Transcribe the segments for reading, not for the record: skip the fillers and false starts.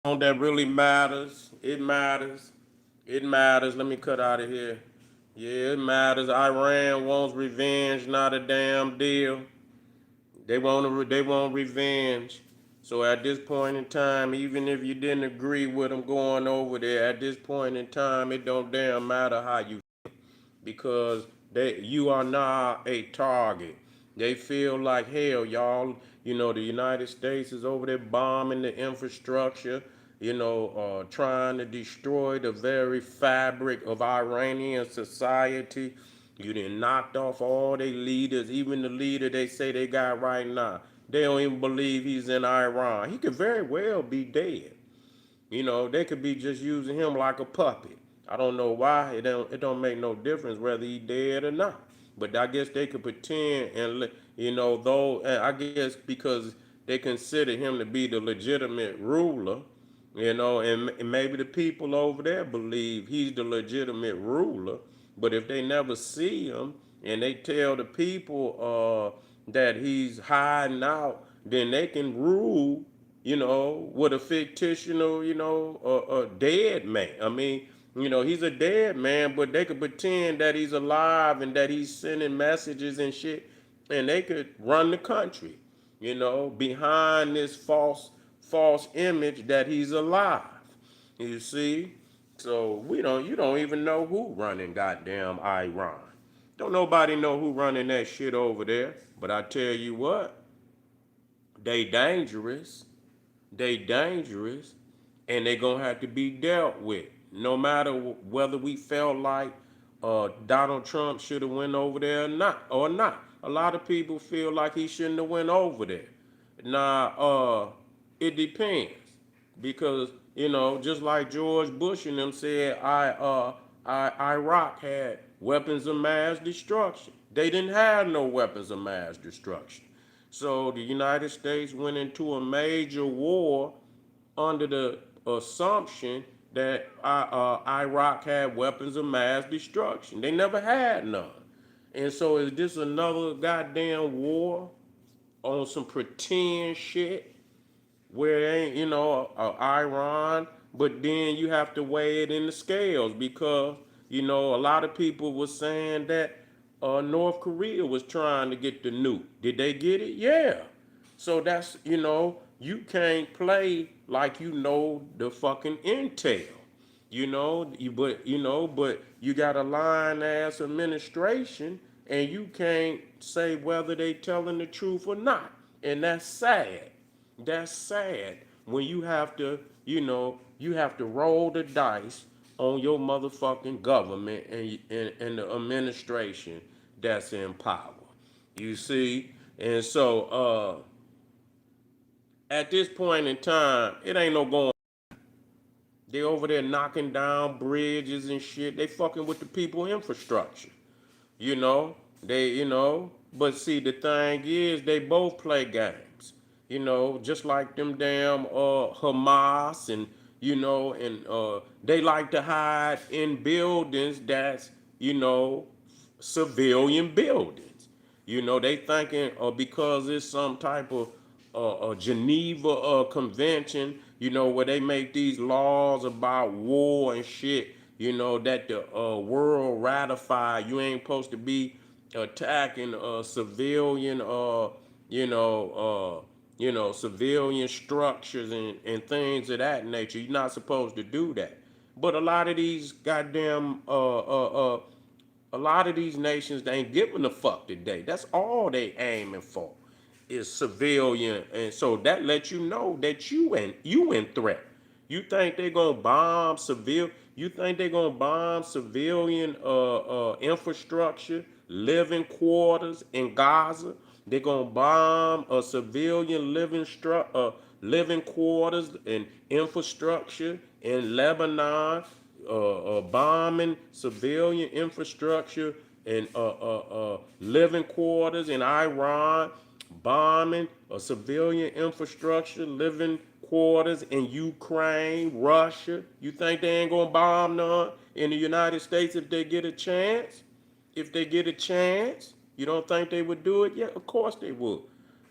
That really matters. It matters. It matters. Let me cut out of here. Yeah, it matters. Iran wants revenge, not a damn deal. They want revenge. So at this point in time, even if you didn't agree with them going over there, at this point in time, it don't damn matter how you, because you are now a target. They feel like hell, y'all. The United States is over there bombing the infrastructure, trying to destroy the very fabric of Iranian society. You done knocked off all their leaders, even the leader they say they got right now. They don't even believe he's in Iran. He could very well be dead. They could be just using him like a puppet. I don't know why. It don't make no difference whether he dead or not. But I guess they could pretend and though I guess because they consider him to be the legitimate ruler, and maybe the people over there believe he's the legitimate ruler. But if they never see him and they tell the people that he's hiding out, then they can rule with a fictional, a dead man. I mean, he's a dead man, but they could pretend that he's alive and that he's sending messages and shit, and they could run the country, behind this false image that he's alive. You see? So you don't even know who running goddamn Iran. Don't nobody know who running that shit over there. But I tell you what, they dangerous. They dangerous, and they gonna have to be dealt with. No matter whether we felt like Donald Trump should have went over there or not. A lot of people feel like he shouldn't have went over there. Now, it depends, because just like George Bush and them said, Iraq had weapons of mass destruction. They didn't have no weapons of mass destruction. So the United States went into a major war under the assumption that Iraq had weapons of mass destruction. They never had none. And so is this another goddamn war on some pretend shit where it ain't, Iran, but then you have to weigh it in the scales because, a lot of people were saying that North Korea was trying to get the nuke. Did they get it? Yeah. So that's, you can't play like the fucking intel. But you got a lying ass administration and you can't say whether they telling the truth or not. And that's sad. That's sad when you have to roll the dice on your motherfucking government and the administration that's in power. You see? And so at this point in time, it ain't no going. They over there knocking down bridges and shit. They fucking with the people infrastructure. You know, but see, the thing is, they both play games. Just like them damn Hamas and they like to hide in buildings that's civilian buildings. They thinking because it's some type of Geneva convention, where they make these laws about war and shit, that the world ratify. You ain't supposed to be attacking civilian, civilian structures and things of that nature. You're not supposed to do that. But a lot of these nations, they ain't giving a fuck today. That's all they aiming for is civilian, and so that lets you know that you in threat. You think they gonna bomb civil? You think they gonna bomb civilian infrastructure, living quarters in Gaza? They gonna bomb a civilian living quarters and infrastructure in Lebanon, bombing civilian infrastructure and living quarters in Iran, bombing a civilian infrastructure, living quarters in Ukraine, Russia. You think they ain't gonna bomb none in the United States if they get a chance? If they get a chance, you don't think they would do it? Yeah, of course they would.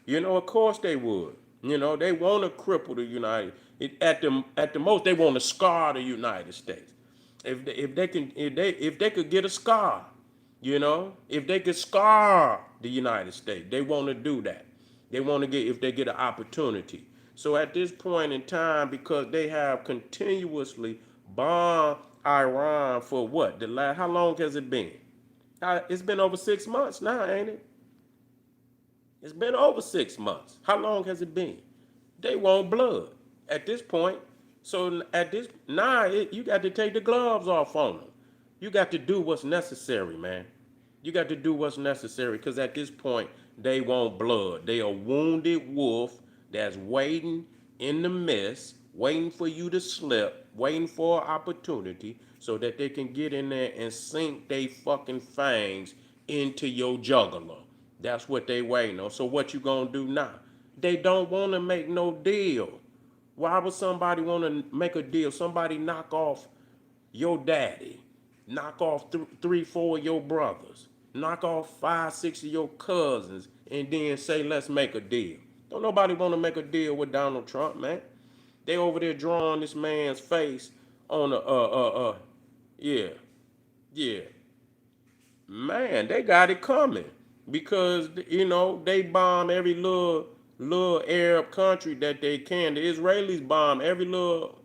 Of course they would. They want to cripple the United. At the most, they want to scar the United States. If they could get a scar, if they could scar the United States, they want to do that. They want to get if they get an opportunity. So at this point in time, because they have continuously bombed Iran for what? How long has it been? It's been over 6 months now, ain't it? It's been over 6 months. How long has it been? They want blood at this point. So at this now, you got to take the gloves off on them. You got to do what's necessary, man. You got to do what's necessary because at this point they want blood. They a wounded wolf that's waiting in the mist, waiting for you to slip, waiting for an opportunity so that they can get in there and sink they fucking fangs into your jugular. That's what they waiting on. So what you gonna do now? They don't want to make no deal. Why would somebody want to make a deal? Somebody knock off your daddy, knock off three, four of your brothers, knock off five, six of your cousins, and then say, let's make a deal. Don't nobody want to make a deal with Donald Trump, man. They over there drawing this man's face on yeah, yeah. Man, they got it coming because they bomb every little Arab country that they can. The Israelis bomb every little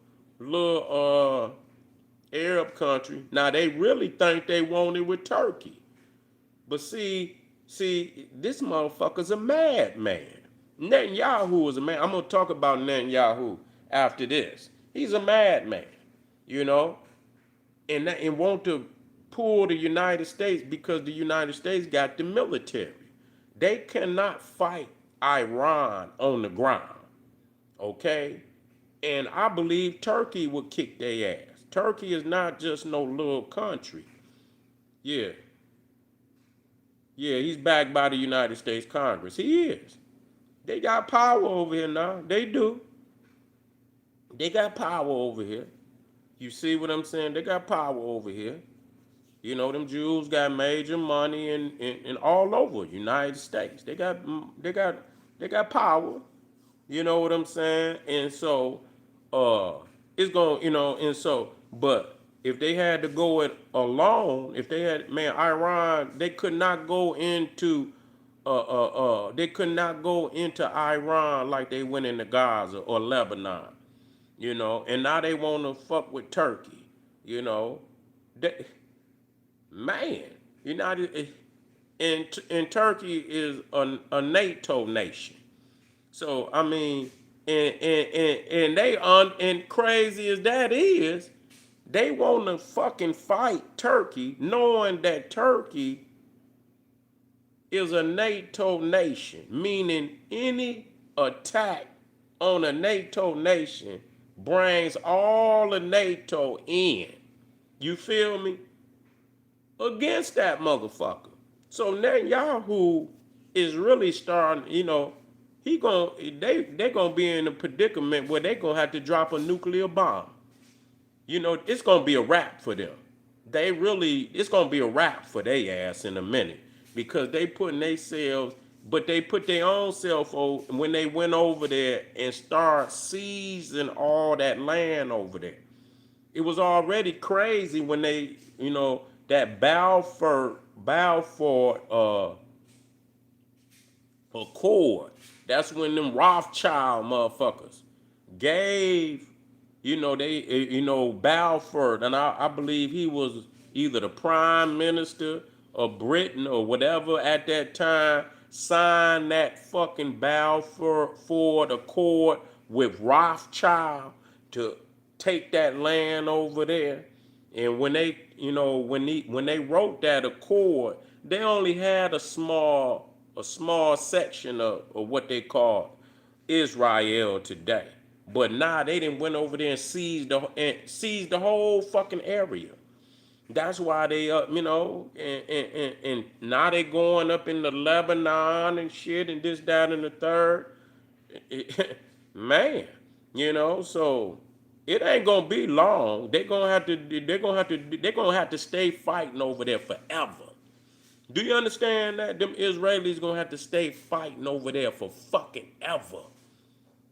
Arab country. Now they really think they want it with Turkey. But see, this motherfucker's a madman. Netanyahu is a man. I'm gonna talk about Netanyahu after this. He's a madman, you know, and want to pull the United States because the United States got the military. They cannot fight Iran on the ground, okay? And I believe Turkey would kick their ass. Turkey is not just no little country. Yeah. Yeah, he's backed by the United States Congress. He is. They got power over here now. They do. They got power over here. You see what I'm saying? They got power over here. Them Jews got major money in all over United States. They got power. You know what I'm saying? And so, it's going, and so, but if they had to go it alone, if they had, man, Iran, they could not go into Iran like they went into Gaza or Lebanon, and now they want to fuck with Turkey, they, man, United, and Turkey is a NATO nation. So I mean, and crazy as that is, they want to fucking fight Turkey, knowing that Turkey is a NATO nation, meaning any attack on a NATO nation brings all of NATO in. You feel me? Against that motherfucker. So Netanyahu is really starting, they gonna be in a predicament where they gonna have to drop a nuclear bomb. It's gonna be a wrap for them. It's gonna be a wrap for their ass in a minute because they putting themselves, but they put their own self over when they went over there and start seizing all that land over there. It was already crazy when they, that Balfour Accord. That's when them Rothschild motherfuckers gave, Balfour, and I believe he was either the prime minister of Britain or whatever at that time, signed that fucking Balfour Accord with Rothschild to take that land over there. And when they, when they wrote that accord, they only had a small section of what they call Israel today. But now they didn't went over there and seized the whole fucking area. That's why they and now they going up into Lebanon and shit and this, that, and the third. Man, so it ain't gonna be long. They're gonna have to stay fighting over there forever. Do you understand that? Them Israelis gonna have to stay fighting over there for fucking ever.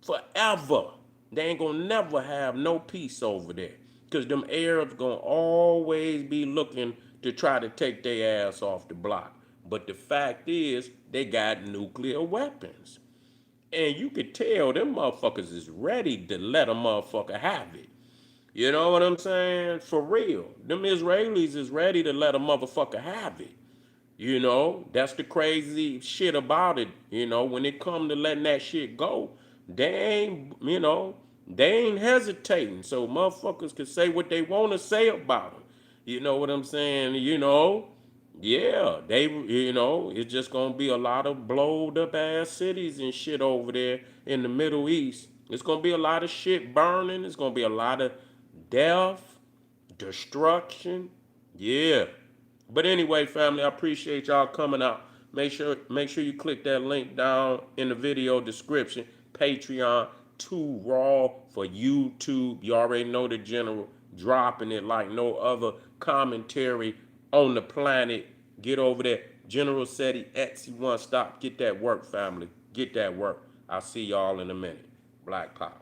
Forever. They ain't gonna never have no peace over there. Cause them Arabs gonna always be looking to try to take their ass off the block. But the fact is, they got nuclear weapons. And you could tell them motherfuckers is ready to let a motherfucker have it. You know what I'm saying? For real. Them Israelis is ready to let a motherfucker have it. That's the crazy shit about it. When it come to letting that shit go, they ain't hesitating. So motherfuckers can say what they want to say about them. You know what I'm saying? Yeah, it's just gonna be a lot of blowed up ass cities and shit over there in the Middle East. It's gonna be a lot of shit burning. It's gonna be a lot of death, destruction. Yeah. But anyway, family, I appreciate y'all coming out. Make sure you click that link down in the video description. Patreon, too raw for YouTube. You already know the general dropping it like no other commentary on the planet. Get over there. General Seti, Etsy One Stop. Get that work, family. Get that work. I'll see y'all in a minute. Black Power.